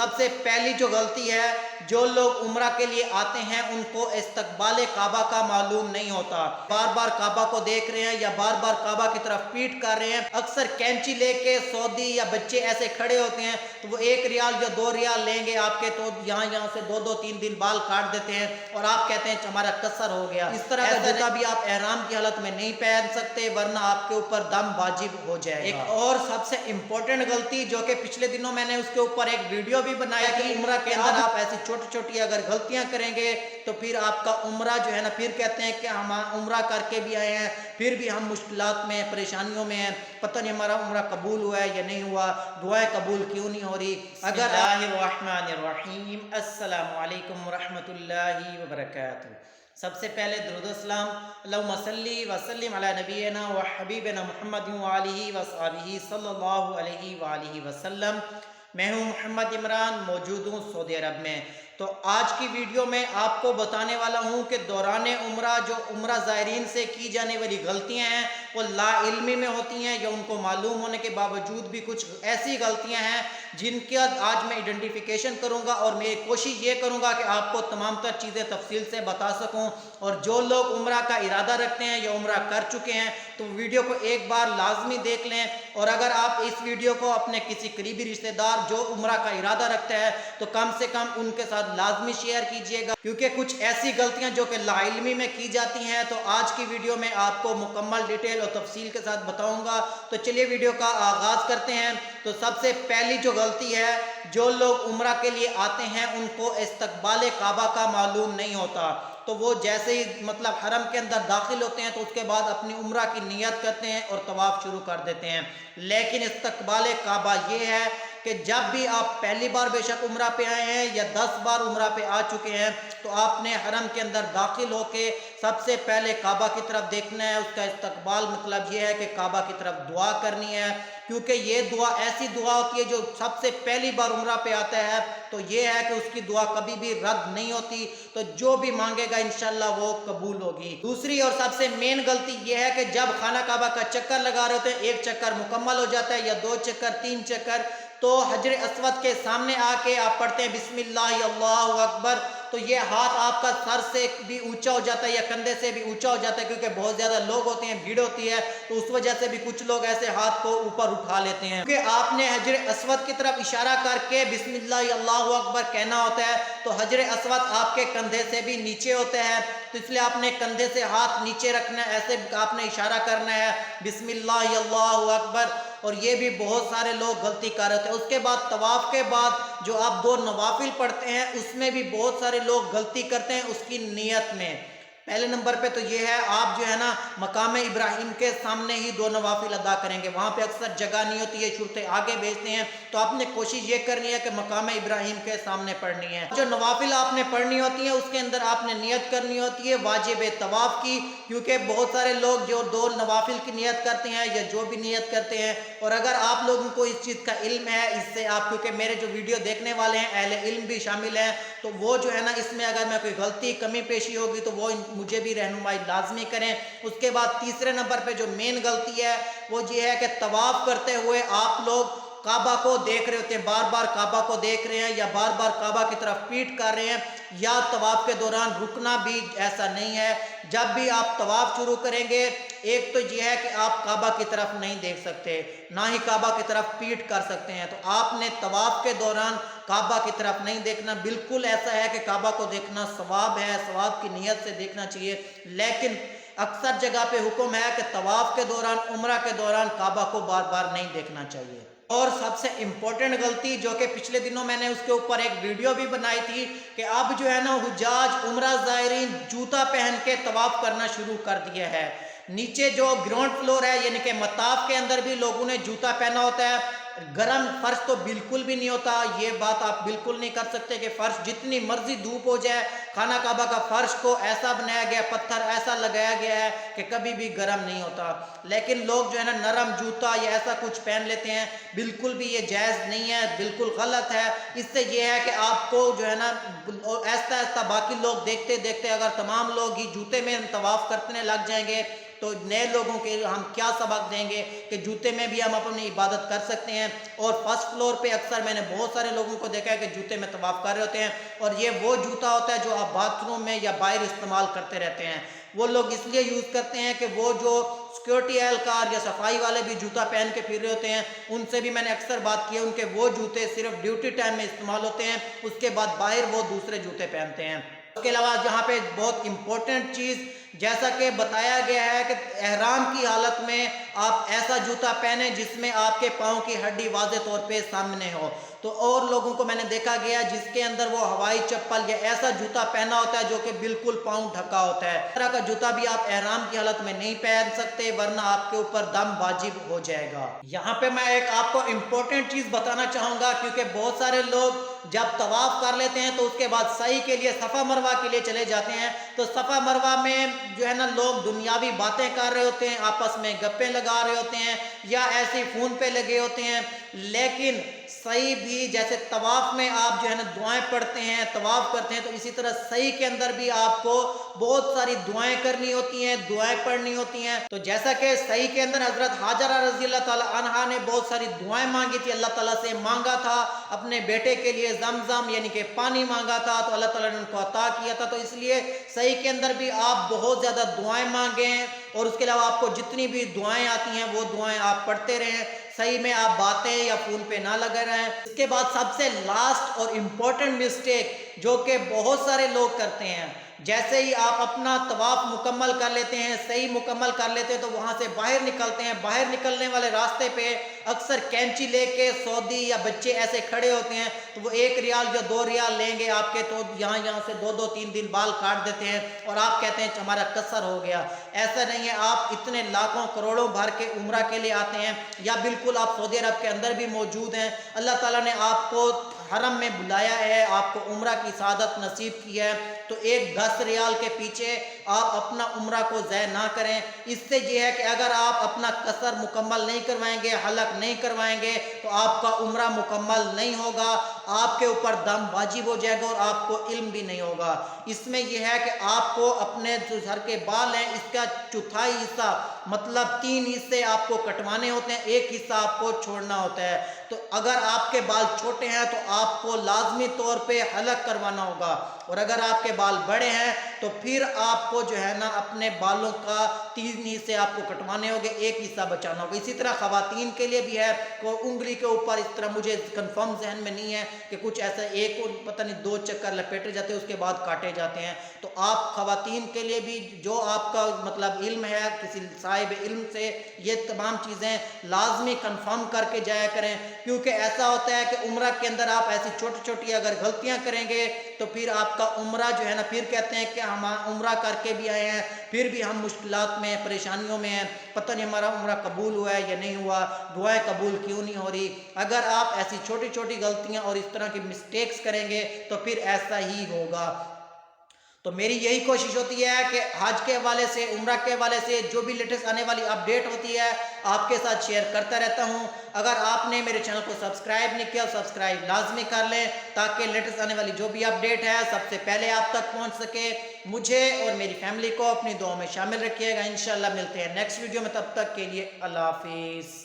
سب سے پہلی جو غلطی ہے، جو لوگ عمرہ کے لیے آتے ہیں ان کو استقبال کعبہ کا معلوم نہیں ہوتا، بار بار کعبہ کو دیکھ رہے ہیں یا بار بار کعبہ کی طرف پیٹ کر رہے ہیں۔ اکثر کینچی لے کے سعودی یا بچے ایسے کھڑے ہوتے ہیں تو وہ 1 ریال یا 2 ریال لیں گے آپ کے، تو یہاں سے 2-3 دن بال کاٹ دیتے ہیں اور آپ کہتے ہیں ہمارا قصر ہو گیا۔ اس طرح کا جوتا بھی آپ احرام کی حالت میں نہیں پہن سکتے ورنہ آپ کے اوپر دم واجب ہو جائے گا۔ ایک اور سب سے امپورٹنٹ غلطی جو کہ پچھلے دنوں میں نے اس کے اوپر ایک ویڈیو بھی بنایا کہ عمرہ کے اندر آپ ایسی چھوٹی چھوٹی اگر غلطیاں کریں گے تو پھر آپ کا عمرہ جو ہے نا، پھر کہتے ہیں کہ ہم عمرہ کر کے بھی آئے ہیں پھر بھی ہم مشکلات میں پریشانیوں میں ہیں، پتہ نہیں ہمارا عمرہ قبول ہوا ہے یا نہیں ہوا، دعائیں قبول کیوں نہیں ہو رہی۔ اگر بسم اللہ الرحمن الرحیم، السلام علیکم ورحمۃ اللہ وبرکاتہ۔ سب سے پہلے درود و سلام، اللہم صلی وسلم علی نبینا و حبیبنا محمد وآلہ وصحبہ صلی اللہ علیہ وآلہ وسلم۔ میں ہوں محمد عمران، موجود ہوں سعودی عرب میں۔ تو آج کی ویڈیو میں آپ کو بتانے والا ہوں کہ دوران عمرہ جو عمرہ زائرین سے کی جانے والی غلطیاں ہیں وہ لا علمی میں ہوتی ہیں یا ان کو معلوم ہونے کے باوجود بھی کچھ ایسی غلطیاں ہیں جن کا آج میں آئیڈینٹیفیکیشن کروں گا، اور میں کوشش یہ کروں گا کہ آپ کو تمام تر چیزیں تفصیل سے بتا سکوں۔ اور جو لوگ عمرہ کا ارادہ رکھتے ہیں یا عمرہ کر چکے ہیں تو ویڈیو کو ایک بار لازمی دیکھ لیں، اور اگر آپ اس ویڈیو کو اپنے کسی قریبی رشتہ دار جو عمرہ کا ارادہ رکھتا ہے تو کم سے کم ان کے ساتھ لازمی شیئر کیجئے گا، کیونکہ کچھ ایسی غلطیاں جو کہ لا علمی میں کی جاتی ہیں تو آج کی ویڈیو میں آپ کو مکمل ڈیٹیل اور تفصیل کے ساتھ بتاؤں گا۔ تو چلیے ویڈیو کا آغاز کرتے ہیں۔ تو سب سے پہلی جو غلطی ہے، جو لوگ عمرہ کے لیے آتے ہیں ان کو استقبال کعبہ کا معلوم نہیں ہوتا، تو وہ جیسے ہی مطلب حرم کے اندر داخل ہوتے ہیں تو اس کے بعد اپنی عمرہ کی نیت کرتے ہیں اور طواف شروع کر دیتے ہیں۔ لیکن استقبال کعبہ یہ ہے کہ جب بھی آپ پہلی بار بے شک عمرہ پہ آئے ہیں یا 10 بار عمرہ پہ آ چکے ہیں تو آپ نے حرم کے اندر داخل ہو کے سب سے پہلے کعبہ کی طرف دیکھنا ہے۔ اس کا استقبال مطلب یہ ہے کہ کعبہ کی طرف دعا کرنی ہے، کیونکہ یہ دعا ایسی دعا ہوتی ہے جو سب سے پہلی بار عمرہ پہ آتا ہے تو یہ ہے کہ اس کی دعا کبھی بھی رد نہیں ہوتی، تو جو بھی مانگے گا انشاءاللہ وہ قبول ہوگی۔ دوسری اور سب سے مین غلطی یہ ہے کہ جب خانہ کعبہ کا چکر لگا رہے ہوتے ہیں، 1 چکر مکمل ہو جاتا ہے یا 2 چکر 3 چکر، تو حجر اسود کے سامنے آ کے آپ پڑھتے ہیں بسم اللہ اللہ اکبر، تو یہ ہاتھ آپ کا سر سے بھی اونچا ہو جاتا ہے یا کندھے سے بھی اونچا ہو جاتا ہے، کیونکہ بہت زیادہ لوگ ہوتے ہیں، بھیڑ ہوتی ہے، تو اس وجہ سے بھی کچھ لوگ ایسے ہاتھ کو اوپر اٹھا لیتے ہیں، کیونکہ آپ نے حجر اسود کی طرف اشارہ کر کے بسم اللہ اللہ اکبر کہنا ہوتا ہے، تو حجر اسود آپ کے کندھے سے بھی نیچے ہوتا ہے، تو اس لیے آپ نے کندھے سے ہاتھ نیچے رکھنا ہے، ایسے آپ نے اشارہ کرنا ہے بسم اللہ اللہ اکبر۔ اور یہ بھی بہت سارے لوگ غلطی کر رہے تھے۔ اس کے بعد طواف کے بعد جو آپ 2 نوافل پڑھتے ہیں اس میں بھی بہت سارے لوگ غلطی کرتے ہیں اس کی نیت میں۔ پہلے نمبر پہ تو یہ ہے آپ جو ہے نا مقام ابراہیم کے سامنے ہی 2 نوافل ادا کریں گے، وہاں پہ اکثر جگہ نہیں ہوتی ہے، صورتیں آگے بھیجتے ہیں، تو آپ نے کوشش یہ کرنی ہے کہ مقام ابراہیم کے سامنے پڑھنی ہے۔ جو نوافل آپ نے پڑھنی ہوتی ہیں اس کے اندر آپ نے نیت کرنی ہوتی ہے واجب طواف کی، کیونکہ بہت سارے لوگ جو 2 نوافل کی نیت کرتے ہیں یا جو بھی نیت کرتے ہیں، اور اگر آپ لوگوں کو اس چیز کا علم ہے، اس سے آپ کیونکہ میرے جو ویڈیو دیکھنے والے ہیں اہل علم بھی شامل ہیں، تو وہ جو ہے نا اس میں اگر میں کوئی غلطی کمی پیشی ہوگی تو وہ مجھے بھی رہنمائی لازمی کریں۔ اس کے بعد تیسرے نمبر پہ جو مین غلطی ہے وہ یہ ہے کہ طواف کرتے ہوئے آپ لوگ کعبہ کو دیکھ رہے ہوتے ہیں، بار بار کعبہ کو دیکھ رہے ہیں یا بار بار کعبہ کی طرف پیٹ کر رہے ہیں، یا طواف کے دوران رکنا بھی ایسا نہیں ہے۔ جب بھی آپ طواف شروع کریں گے، ایک تو یہ ہے کہ آپ کعبہ کی طرف نہیں دیکھ سکتے، نہ ہی کعبہ کی طرف پیٹ کر سکتے ہیں، تو آپ نے طواف کے دوران کعبہ کی طرف نہیں دیکھنا۔ بالکل ایسا ہے کہ کعبہ کو دیکھنا ثواب ہے، ثواب کی نیت سے دیکھنا چاہیے، لیکن اکثر جگہ پہ حکم ہے کہ طواف کے دوران، عمرہ کے دوران کعبہ کو بار بار نہیں دیکھنا چاہیے۔ اور سب سے امپورٹنٹ غلطی جو کہ پچھلے دنوں میں نے اس کے اوپر ایک ویڈیو بھی بنائی تھی کہ اب جو ہے نا حجاج عمرہ زائرین جوتا پہن کے طواف کرنا شروع کر دیا ہے۔ نیچے جو گراؤنڈ فلور ہے یعنی کہ مطاف کے اندر بھی لوگوں نے جوتا پہنا ہوتا ہے، گرم فرش تو بالکل بھی نہیں ہوتا، یہ بات آپ بالکل نہیں کر سکتے کہ فرش جتنی مرضی دھوپ ہو جائے، خانہ کعبہ کا فرش کو ایسا بنایا گیا، پتھر ایسا لگایا گیا ہے کہ کبھی بھی گرم نہیں ہوتا، لیکن لوگ جو ہے نا نرم جوتا یا ایسا کچھ پہن لیتے ہیں، بالکل بھی یہ جائز نہیں ہے، بالکل غلط ہے۔ اس سے یہ ہے کہ آپ کو جو ہے نا ایسا باقی لوگ دیکھتے دیکھتے اگر تمام لوگ ہی جوتے میں طواف کرنے لگ جائیں گے تو نئے لوگوں کے ہم کیا سبق دیں گے کہ جوتے میں بھی ہم اپنی عبادت کر سکتے ہیں. اور فرسٹ فلور پہ اکثر میں نے بہت سارے لوگوں کو دیکھا ہے کہ جوتے میں طواف کر رہے ہوتے ہیں, اور یہ وہ جوتا ہوتا ہے جو آپ باتھ روم میں یا باہر استعمال کرتے رہتے ہیں. وہ لوگ اس لیے یوز کرتے ہیں کہ وہ جو سیکورٹی اہلکار یا صفائی والے بھی جوتا پہن کے پھر رہے ہوتے ہیں, ان سے بھی میں نے اکثر بات کی ہے, ان کے وہ جوتے صرف ڈیوٹی ٹائم میں استعمال ہوتے ہیں, اس کے بعد باہر وہ دوسرے جوتے پہنتے ہیں. اس کے علاوہ جہاں پہ بہت امپورٹنٹ چیز جیسا کہ بتایا گیا ہے کہ احرام کی حالت میں آپ ایسا جوتا پہنیں جس میں آپ کے پاؤں کی ہڈی واضح طور پہ سامنے ہو. تو اور لوگوں کو میں نے دیکھا گیا جس کے اندر وہ ہوائی چپل یا ایسا جوتا پہنا ہوتا ہے جو کہ بالکل پاؤں ڈھکا ہوتا ہے. اس طرح کا جوتا بھی آپ احرام کی حالت میں نہیں پہن سکتے, ورنہ آپ کے اوپر دم واجب ہو جائے گا. یہاں پہ میں ایک آپ کو امپورٹنٹ چیز بتانا چاہوں گا, کیونکہ بہت سارے لوگ جب طواف کر لیتے ہیں تو اس کے بعد سعی کے لیے صفا مروہ کے لیے چلے جاتے ہیں. تو صفا مروہ میں جو ہے نا لوگ دنیاوی باتیں کر رہے ہوتے ہیں, آپس میں گپیں لگا رہے ہوتے ہیں, یا ایسے فون پہ لگے ہوتے ہیں. لیکن صحیح بھی جیسے طواف میں آپ جو ہے نا دعائیں پڑھتے ہیں, طواف کرتے ہیں, تو اسی طرح صحیح کے اندر بھی آپ کو بہت ساری دعائیں کرنی ہوتی ہیں, دعائیں پڑھنی ہوتی ہیں. تو جیسا کہ صحیح کے اندر حضرت حاجرہ رضی اللہ تعالیٰ عنہا نے بہت ساری دعائیں مانگی تھی, اللہ تعالیٰ سے مانگا تھا, اپنے بیٹے کے لیے زمزم یعنی کہ پانی مانگا تھا, تو اللہ تعالیٰ نے ان کو عطا کیا تھا. تو اس لیے صحیح کے اندر بھی آپ بہت زیادہ دعائیں مانگیں, اور اس کے علاوہ آپ کو جتنی بھی دعائیں آتی ہیں وہ دعائیں آپ پڑھتے رہیں. صحیح میں آپ باتیں یا فون پہ نہ لگے رہیں. اس کے بعد سب سے لاسٹ اور امپورٹنٹ مسٹیک جو کہ بہت سارے لوگ کرتے ہیں, جیسے ہی آپ اپنا طواف مکمل کر لیتے ہیں, صحیح مکمل کر لیتے ہیں, تو وہاں سے باہر نکلتے ہیں. باہر نکلنے والے راستے پہ اکثر کینچی لے کے سعودی یا بچے ایسے کھڑے ہوتے ہیں, تو وہ 1 ریال یا 2 ریال لیں گے آپ کے, تو یہاں سے 2-3 دن بال کاٹ دیتے ہیں, اور آپ کہتے ہیں ہمارا قصر ہو گیا. ایسا نہیں ہے, آپ اتنے لاکھوں کروڑوں بھر کے عمرہ کے لیے آتے ہیں, یا بالکل آپ سعودی عرب کے اندر بھی موجود ہیں, اللہ تعالیٰ نے آپ کو حرم میں بلایا ہے, آپ کو عمرہ کی سعادت نصیب کی ہے, تو 10 ریال کے پیچھے آپ اپنا عمرہ کو ضائع نہ کریں. اس سے یہ ہے کہ اگر آپ اپنا قصر مکمل نہیں کروائیں گے, حلق نہیں کروائیں گے, تو آپ کا عمرہ مکمل نہیں ہوگا, آپ کے اوپر دم واجب ہو جائے گا, اور آپ کو علم بھی نہیں ہوگا. اس میں یہ ہے کہ آپ کو اپنے جو سر کے بال ہیں اس کا چوتھائی حصہ مطلب 3 حصے آپ کو کٹوانے ہوتے ہیں, 1 حصہ آپ کو چھوڑنا ہوتا ہے. تو اگر آپ کے بال چھوٹے ہیں تو آپ کو لازمی طور پہ حلق کروانا ہوگا, اور اگر آپ کے بال بڑے ہیں تو پھر آپ کو جو ہے نا اپنے بالوں کا 3 حصے آپ کو کٹوانے ہوگے, 1 حصہ بچانا ہوگا. اسی طرح خواتین کے لیے بھی ہے, کو انگلی کے اوپر اس طرح مجھے کنفرم ذہن میں نہیں ہے کہ کچھ ایسا ایک پتہ نہیں 2 چکر لپیٹے جاتے ہیں, اس کے بعد کاٹے جاتے ہیں. تو آپ خواتین کے لیے بھی جو آپ کا مطلب علم ہے کسی صاحب علم سے, یہ تمام چیزیں لازمی کنفرم کر کے جایا کریں, کیونکہ ایسا ہوتا ہے کہ عمرہ کے اندر آپ ایسی چھوٹی چھوٹی اگر غلطیاں کریں گے تو پھر آپ کا عمرہ جو ہے نا, پھر کہتے ہیں کہ ہم عمرہ کر کے بھی آئے ہیں, پھر بھی ہم مشکلات میں پریشانیوں میں ہیں, پتہ نہیں ہمارا عمرہ قبول ہوا ہے یا نہیں ہوا, دعائیں قبول کیوں نہیں ہو رہی. اگر آپ ایسی چھوٹی چھوٹی غلطیاں اور اس طرح کی مسٹیکس کریں گے تو پھر ایسا ہی ہوگا. تو میری یہی کوشش ہوتی ہے کہ حج کے حوالے سے, عمرہ کے حوالے سے جو بھی لیٹسٹ آنے والی اپڈیٹ ہوتی ہے آپ کے ساتھ شیئر کرتا رہتا ہوں. اگر آپ نے میرے چینل کو سبسکرائب نہیں کیا, سبسکرائب لازمی کر لیں تاکہ لیٹسٹ آنے والی جو بھی اپڈیٹ ہے سب سے پہلے آپ تک پہنچ سکے. مجھے اور میری فیملی کو اپنی دعاؤں میں شامل رکھیے گا. انشاءاللہ ملتے ہیں نیکسٹ ویڈیو میں, تب تک کے لیے اللہ حافظ.